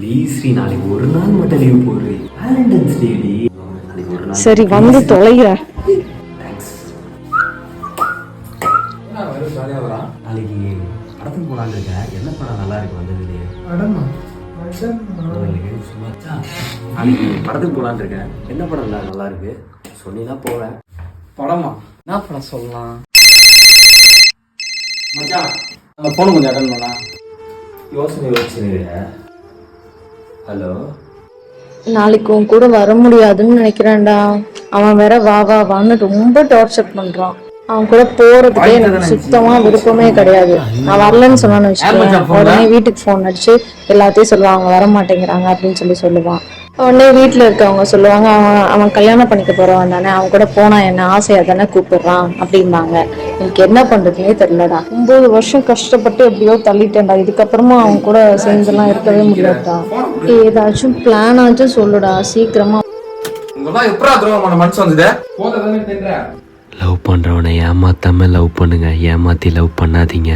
Please Sri, நாளைக்கு ஒரு நாள் மட்டும் லீவ் போடுறீ. வேலண்டைன்ஸ் டே டி. நாளைக்கு ஒரு நாள். சரி வந்து தொலைகிற. தேங்க்ஸ். ஜாலியாக வரா. நாளைக்கு படத்துக்கு போகலான்னு இருக்கேன். என்ன படம் நல்லா இருக்கு வந்ததுலேயே? நாளைக்கு படத்துக்கு போகலான்னு இருக்கேன். என்ன படம் நல்லா இருக்கு சொன்னீங்கன்னா போவேன். படமா? என்ன படம் சொல்லலாம் மச்சான்? அந்த ஃபோனு கொஞ்சம் அட்டன் பண்ணா. யோசனை. ஹலோ, நாளைக்கு உன் கூட வர முடியாதுன்னு நினைக்கிறேன்டா. அவன் வேற வா வா வான்னு ரொம்ப டார்ச்சர் பண்றான். அவன் கூட போறதுக்கே எனக்கு சுத்தமா விருப்பமே கிடையாது. நான் வரலன்னு சொன்னான்னு வச்சுக்கேன், உடனே வீட்டுக்கு ஃபோன் அடிச்சு எல்லாத்தையும் சொல்லுவான் அவங்க வர மாட்டேங்கிறாங்க அப்படின்னு சொல்லுவான். உடனே வீட்டுல இருக்கவங்க சொல்லுவாங்க அவன் கல்யாணம் பண்ணிக்க போறவன் தானே, அவன் கூட போனா என்ன ஆசையா தானே கூப்பிடுறான் அப்படிம்பாங்க. எனக்கு என்ன பண்றதுன்னே தெரியலடா. 9 வருஷம் கஷ்டப்பட்டு எப்படியோ தள்ளிட்டேன்டா. இதுக்கப்புறமா அவன் கூட சேர்ந்தெல்லாம் இருக்கவே முடியாதுடா. ஏதாச்சும் பிளான் ஆச்சும் சொல்லுடா சீக்கிரமா. லவ் பண்றவனை ஏமாத்தாம லவ் பண்ணுங்க, ஏமாத்தி லவ் பண்ணாதீங்க.